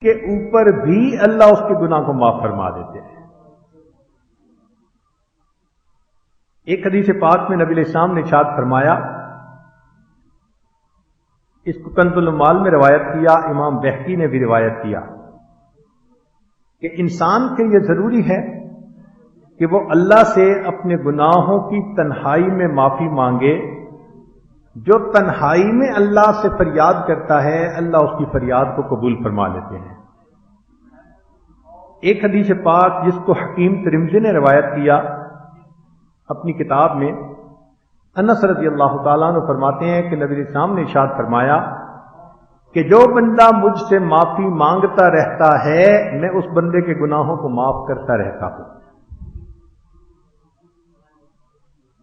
کے اوپر بھی اللہ اس کے گناہ کو معاف فرما دیتے ہیں۔ ایک حدیث پاک میں نبی علیہ السلام نے ارشاد فرمایا، اس کو کنز المال میں روایت کیا، امام بہقی نے بھی روایت کیا کہ انسان کے لیے ضروری ہے کہ وہ اللہ سے اپنے گناہوں کی تنہائی میں معافی مانگے۔ جو تنہائی میں اللہ سے فریاد کرتا ہے اللہ اس کی فریاد کو قبول فرما لیتے ہیں۔ ایک حدیث پاک جس کو حکیم ترمذی نے روایت کیا اپنی کتاب میں، انس رضی اللہ تعالیٰ عنہ فرماتے ہیں کہ نبی السلام نے ارشاد فرمایا کہ جو بندہ مجھ سے معافی مانگتا رہتا ہے میں اس بندے کے گناہوں کو معاف کرتا رہتا ہوں۔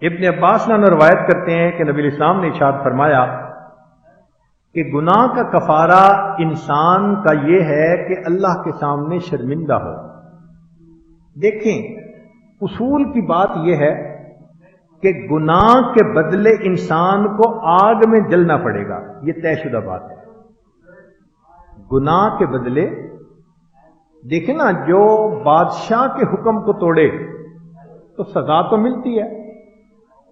ابن عباس نے روایت کرتے ہیں کہ نبی السلام نے ارشاد فرمایا کہ گناہ کا کفارہ انسان کا یہ ہے کہ اللہ کے سامنے شرمندہ ہو۔ دیکھیں، اصول کی بات یہ ہے کہ گناہ کے بدلے انسان کو آگ میں جلنا پڑے گا، یہ طے شدہ بات ہے۔ گناہ کے بدلے، دیکھیں نا، جو بادشاہ کے حکم کو توڑے تو سزا تو ملتی ہے،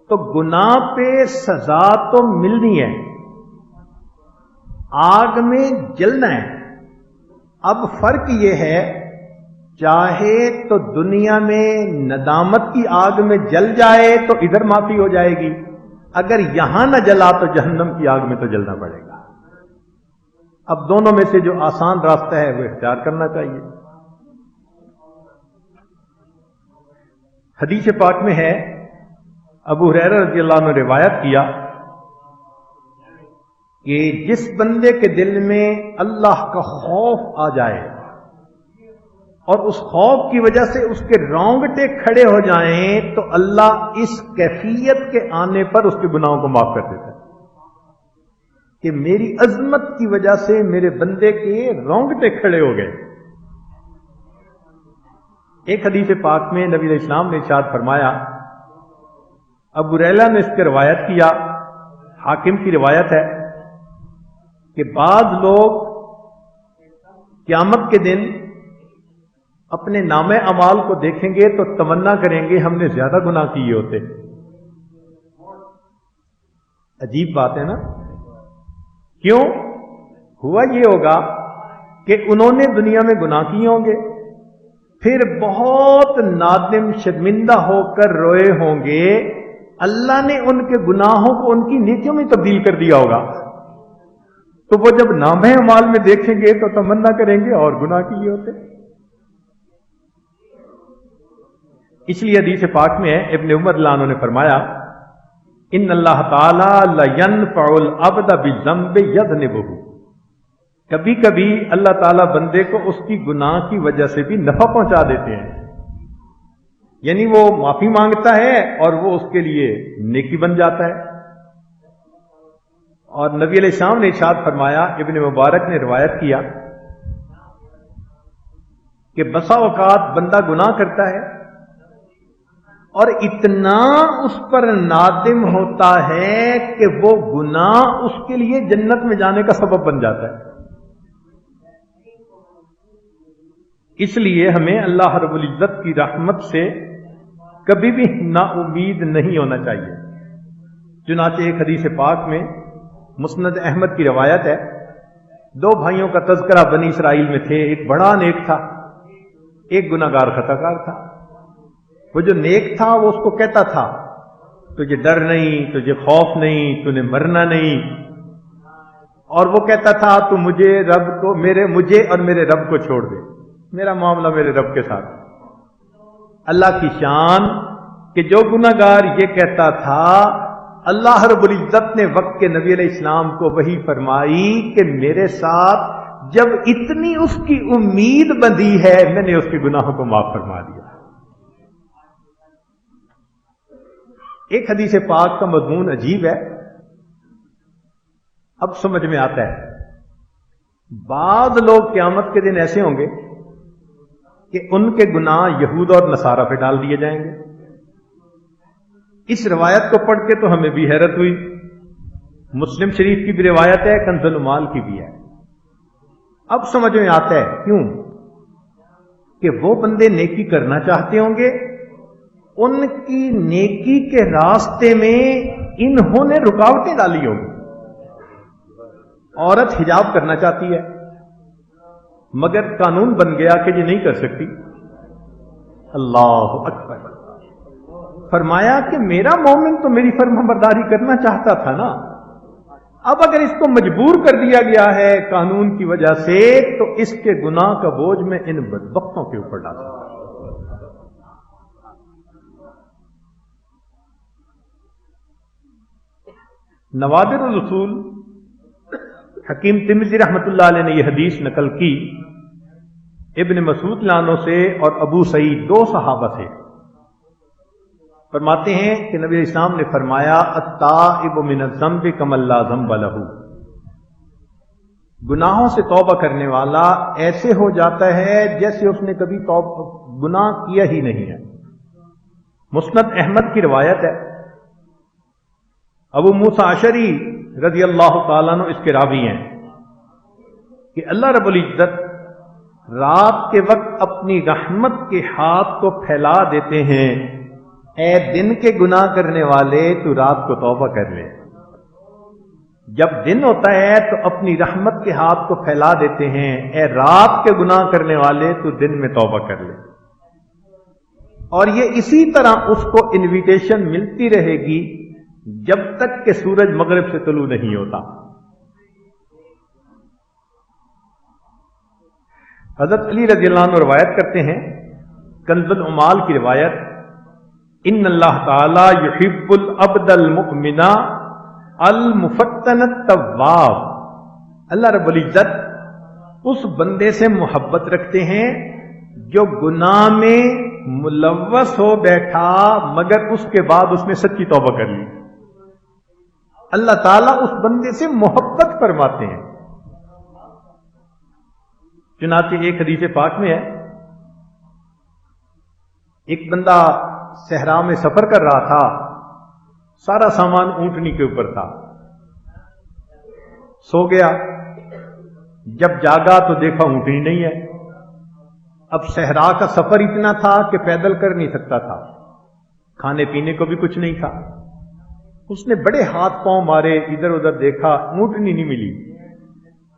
تو گناہ پہ سزا تو ملنی ہے، آگ میں جلنا ہے۔ اب فرق یہ ہے، چاہے تو دنیا میں ندامت کی آگ میں جل جائے تو ادھر معافی ہو جائے گی، اگر یہاں نہ جلا تو جہنم کی آگ میں تو جلنا پڑے گا۔ اب دونوں میں سے جو آسان راستہ ہے وہ اختیار کرنا چاہیے۔ حدیث پاک میں ہے، ابو ہریرہ رضی اللہ عنہ نے روایت کیا کہ جس بندے کے دل میں اللہ کا خوف آ جائے اور اس خوف کی وجہ سے اس کے رونگٹے کھڑے ہو جائیں تو اللہ اس کیفیت کے آنے پر اس کے گناہوں کو معاف کر دیتا ہے کہ میری عظمت کی وجہ سے میرے بندے کے رونگٹے کھڑے ہو گئے۔ ایک حدیث پاک میں نبی علیہ السلام نے ارشاد فرمایا، ابو ہریرہ نے اس کی روایت کیا، حاکم کی روایت ہے کہ بعض لوگ قیامت کے دن اپنے نامہ اعمال کو دیکھیں گے تو تمنا کریں گے ہم نے زیادہ گناہ کیے ہوتے۔ عجیب بات ہے نا؟ کیوں؟ ہوا یہ ہوگا کہ انہوں نے دنیا میں گناہ کیے ہوں گے، پھر بہت نادم شرمندہ ہو کر روئے ہوں گے، اللہ نے ان کے گناہوں کو ان کی نیکیوں میں تبدیل کر دیا ہوگا، تو وہ جب نامہ اعمال میں دیکھیں گے تو تمنا کریں گے اور گناہ کیے ہوتے۔ اس لیے حدیث پاک میں ہے، ابن عمر رضی اللہ عنہ نے فرمایا، ان اللہ تعالی لینفع العبد بذنب یذنبہ، کبھی کبھی اللہ تعالیٰ بندے کو اس کی گناہ کی وجہ سے بھی نفع پہنچا دیتے ہیں، یعنی وہ معافی مانگتا ہے اور وہ اس کے لیے نیکی بن جاتا ہے۔ اور نبی علیہ السلام نے ارشاد فرمایا، ابن مبارک نے روایت کیا کہ بسا اوقات بندہ گناہ کرتا ہے اور اتنا اس پر نادم ہوتا ہے کہ وہ گناہ اس کے لیے جنت میں جانے کا سبب بن جاتا ہے۔ اس لیے ہمیں اللہ رب العزت کی رحمت سے کبھی بھی نا امید نہیں ہونا چاہیے۔ چنانچہ ایک حدیث پاک میں مسند احمد کی روایت ہے، دو بھائیوں کا تذکرہ بنی اسرائیل میں تھے، ایک بڑا نیک تھا، ایک گناہگار خطا کار تھا۔ وہ جو نیک تھا وہ اس کو کہتا تھا، تجھے ڈر نہیں، تجھے خوف نہیں، تو نے مرنا نہیں، اور وہ کہتا تھا تو مجھے اور میرے رب کو چھوڑ دے، میرا معاملہ میرے رب کے ساتھ۔ اللہ کی شان کہ جو گناہگار یہ کہتا تھا، اللہ رب العزت نے وقت کے نبی علیہ السلام کو وحی فرمائی کہ میرے ساتھ جب اتنی اس کی امید بندھی ہے میں نے اس کے گناہوں کو معاف فرما دیا۔ ایک حدیث پاک کا مضمون عجیب ہے، اب سمجھ میں آتا ہے۔ بعض لوگ قیامت کے دن ایسے ہوں گے کہ ان کے گناہ یہود اور نصارہ پہ ڈال دیے جائیں گے۔ اس روایت کو پڑھ کے تو ہمیں بھی حیرت ہوئی، مسلم شریف کی بھی روایت ہے، کنز المال کی بھی ہے۔ اب سمجھ میں آتا ہے کیوں کہ وہ بندے نیکی کرنا چاہتے ہوں گے، ان کی نیکی کے راستے میں انہوں نے رکاوٹیں ڈالی ہوگی۔ عورت حجاب کرنا چاہتی ہے مگر قانون بن گیا کہ یہ نہیں کر سکتی۔ اللہ اکبر، فرمایا کہ میرا مومن تو میری فرمانبرداری کرنا چاہتا تھا نا، اب اگر اس کو مجبور کر دیا گیا ہے قانون کی وجہ سے تو اس کے گناہ کا بوجھ میں ان بدبختوں کے اوپر ڈالتا ہوں۔ نوادر الرسول حکیم ترمذی رحمۃ اللہ علیہ نے یہ حدیث نقل کی ابن مسعود لانوں سے اور ابو سعید، دو صحابہ سے، فرماتے ہیں کہ نبی اسلام نے فرمایا التائب من الذنب کمن لا ذنب لہ، گناہوں سے توبہ کرنے والا ایسے ہو جاتا ہے جیسے اس نے کبھی گناہ کیا ہی نہیں ہے۔ مسند احمد کی روایت ہے، ابو موسیٰ اشعری رضی اللہ تعالیٰ عنہ اس کے راوی ہیں کہ اللہ رب العزت رات کے وقت اپنی رحمت کے ہاتھ کو پھیلا دیتے ہیں، اے دن کے گناہ کرنے والے تو رات کو توبہ کر لے۔ جب دن ہوتا ہے تو اپنی رحمت کے ہاتھ کو پھیلا دیتے ہیں، اے رات کے گناہ کرنے والے تو دن میں توبہ کر لے۔ اور یہ اسی طرح اس کو انویٹیشن ملتی رہے گی جب تک کہ سورج مغرب سے طلوع نہیں ہوتا۔ حضرت علی رضی اللہ عنہ روایت کرتے ہیں، کنز العمال کی روایت، ان اللہ تعالی یحب العبد المؤمن المفتن التواب، اللہ رب العزت اس بندے سے محبت رکھتے ہیں جو گناہ میں ملوث ہو بیٹھا مگر اس کے بعد اس نے سچی توبہ کر لی۔ اللہ تعالیٰ اس بندے سے محبت فرماتے ہیں۔ چنانچہ ایک حدیث پاک میں ہے، ایک بندہ صحرا میں سفر کر رہا تھا، سارا سامان اونٹنی کے اوپر تھا، سو گیا، جب جاگا تو دیکھا اونٹنی نہیں ہے۔ اب صحرا کا سفر اتنا تھا کہ پیدل کر نہیں سکتا تھا، کھانے پینے کو بھی کچھ نہیں تھا، اس نے بڑے ہاتھ پاؤں مارے، ادھر ادھر دیکھا، اونٹنی نہیں ملی،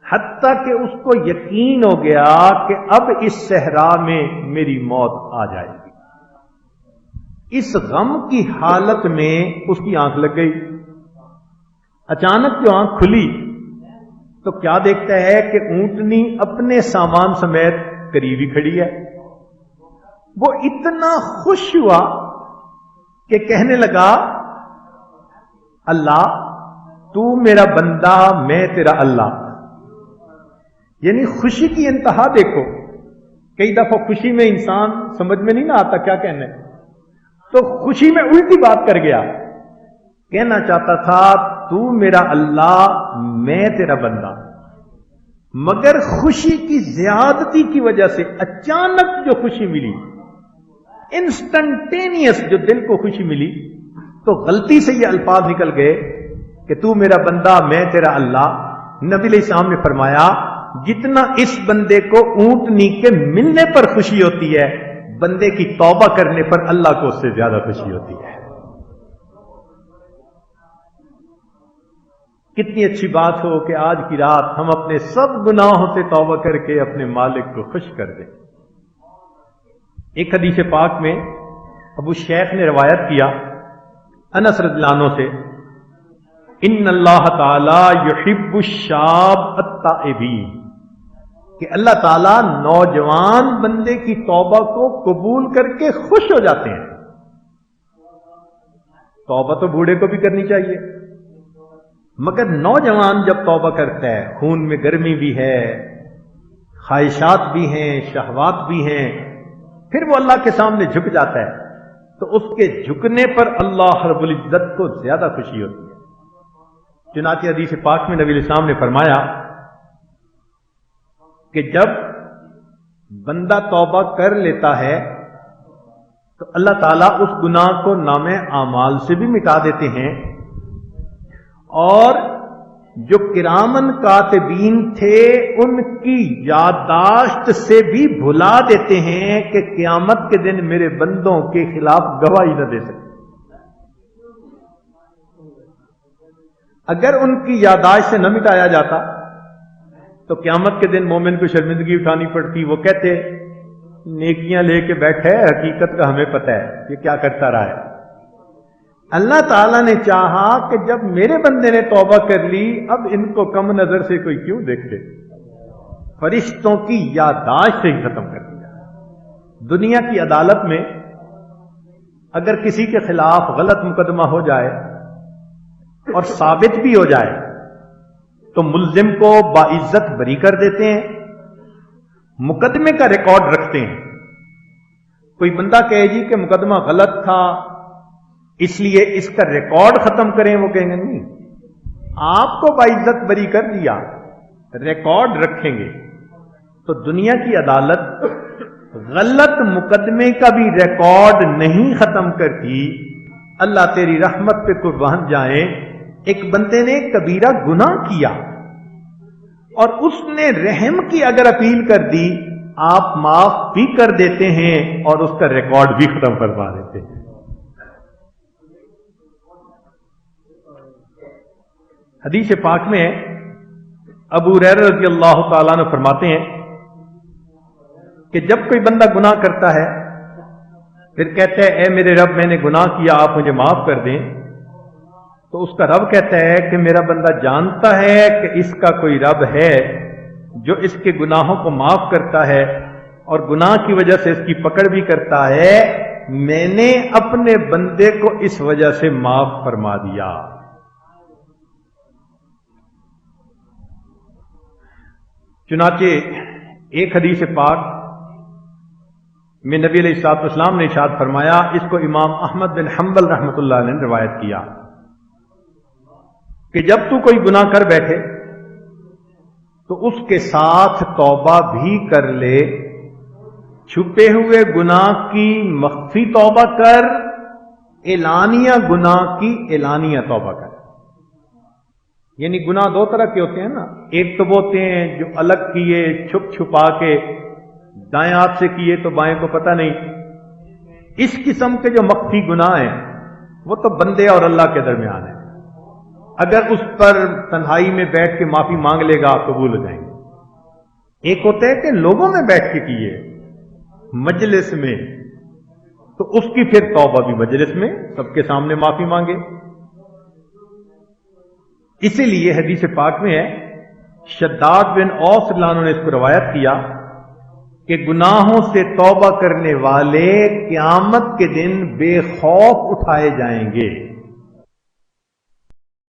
حتیٰ کہ اس کو یقین ہو گیا کہ اب اس صحرا میں میری موت آ جائے گی۔ اس غم کی حالت میں اس کی آنکھ لگ گئی۔ اچانک جو آنکھ کھلی تو کیا دیکھتا ہے کہ اونٹنی اپنے سامان سمیت قریب ہی کھڑی ہے۔ وہ اتنا خوش ہوا کہ کہنے لگا، اللہ تو میرا بندہ، میں تیرا اللہ۔ یعنی خوشی کی انتہا دیکھو۔ کئی دفعہ خوشی میں انسان سمجھ میں نہیں نہ آتا کیا کہنا ہے، تو خوشی میں الٹی بات کر گیا، کہنا چاہتا تھا تو میرا اللہ، میں تیرا بندہ، مگر خوشی کی زیادتی کی وجہ سے اچانک جو خوشی ملی، انسٹنٹینیس جو دل کو خوشی ملی، تو غلطی سے یہ الفاظ نکل گئے کہ تو میرا بندہ، میں تیرا اللہ۔ نبی علیہ السلام نے فرمایا جتنا اس بندے کو اونٹنی کے ملنے پر خوشی ہوتی ہے، بندے کی توبہ کرنے پر اللہ کو اس سے زیادہ خوشی ہوتی ہے۔ کتنی اچھی بات ہو کہ آج کی رات ہم اپنے سب گناہوں سے توبہ کر کے اپنے مالک کو خوش کر دیں۔ ایک حدیث پاک میں ابو شیخ نے روایت کیا انس رضی اللہ عنہ سے، ان اللہ تعالی یحب الشاب التائبین، کہ اللہ تعالیٰ نوجوان بندے کی توبہ کو قبول کر کے خوش ہو جاتے ہیں۔ توبہ تو بوڑھے کو بھی کرنی چاہیے، مگر نوجوان جب توبہ کرتا ہے، خون میں گرمی بھی ہے، خواہشات بھی ہیں، شہوات بھی ہیں، پھر وہ اللہ کے سامنے جھک جاتا ہے تو اس کے جھکنے پر اللہ رب العزت کو زیادہ خوشی ہوتی ہے۔ چنانچہ حدیث پاک میں نبی علیہ السلام نے فرمایا کہ جب بندہ توبہ کر لیتا ہے تو اللہ تعالیٰ اس گناہ کو نام اعمال سے بھی مٹا دیتے ہیں، اور جو کرامن کاتبین تھے ان کی یادداشت سے بھی بھلا دیتے ہیں کہ قیامت کے دن میرے بندوں کے خلاف گواہی نہ دے سکتے. اگر ان کی یادداشت سے نہ مٹایا جاتا تو قیامت کے دن مومن کو شرمندگی اٹھانی پڑتی. وہ کہتے نیکیاں لے کے بیٹھے, حقیقت کا ہمیں پتہ ہے یہ کیا کرتا رہا ہے. اللہ تعالیٰ نے چاہا کہ جب میرے بندے نے توبہ کر لی, اب ان کو کم نظر سے کوئی کیوں دیکھتے, فرشتوں کی یادداشت سے ہی ختم کر دیا. دنیا کی عدالت میں اگر کسی کے خلاف غلط مقدمہ ہو جائے اور ثابت بھی ہو جائے تو ملزم کو باعزت بری کر دیتے ہیں, مقدمے کا ریکارڈ رکھتے ہیں. کوئی بندہ کہے جی کہ مقدمہ غلط تھا اس لیے اس کا ریکارڈ ختم کریں, وہ کہیں گے نہیں, آپ کو باعزت بری کر دیا, ریکارڈ رکھیں گے. تو دنیا کی عدالت غلط مقدمے کا بھی ریکارڈ نہیں ختم کرتی. اللہ تیری رحمت پہ قربان جائیں, ایک بندے نے کبیرہ گناہ کیا اور اس نے رحم کی اگر اپیل کر دی, آپ معاف بھی کر دیتے ہیں اور اس کا ریکارڈ بھی ختم کروا دیتے ہیں. حدیث پاک میں ابو ہریرہ رضی اللہ تعالیٰ عنہ فرماتے ہیں کہ جب کوئی بندہ گناہ کرتا ہے پھر کہتا ہے اے میرے رب میں نے گناہ کیا, آپ مجھے معاف کر دیں, تو اس کا رب کہتا ہے کہ میرا بندہ جانتا ہے کہ اس کا کوئی رب ہے جو اس کے گناہوں کو معاف کرتا ہے اور گناہ کی وجہ سے اس کی پکڑ بھی کرتا ہے, میں نے اپنے بندے کو اس وجہ سے معاف فرما دیا. چنانچہ ایک حدیث پاک میں نبی علیہ الصلوۃ والسلام نے ارشاد فرمایا, اس کو امام احمد بن حنبل رحمۃ اللہ علیہ نے روایت کیا کہ جب تو کوئی گناہ کر بیٹھے تو اس کے ساتھ توبہ بھی کر لے. چھپے ہوئے گناہ کی مخفی توبہ کر, اعلانیہ گناہ کی اعلانیہ توبہ کر. یعنی گناہ دو طرح کے ہوتے ہیں نا, ایک تو وہ ہوتے ہیں جو الگ کیے چھپ چھپا کے, دائیں ہاتھ سے کیے تو بائیں کو پتہ نہیں. اس قسم کے جو مخفی گناہ ہیں وہ تو بندے اور اللہ کے درمیان ہیں, اگر اس پر تنہائی میں بیٹھ کے معافی مانگ لے گا قبول ہو جائیں گے. ایک ہوتا ہے کہ لوگوں میں بیٹھ کے کیے مجلس میں, تو اس کی پھر توبہ بھی مجلس میں سب کے سامنے معافی مانگے. اسی لیے حدیث پاک میں ہے, شداد بن اوس اللہ عنہ نے اس کو روایت کیا کہ گناہوں سے توبہ کرنے والے قیامت کے دن بے خوف اٹھائے جائیں گے.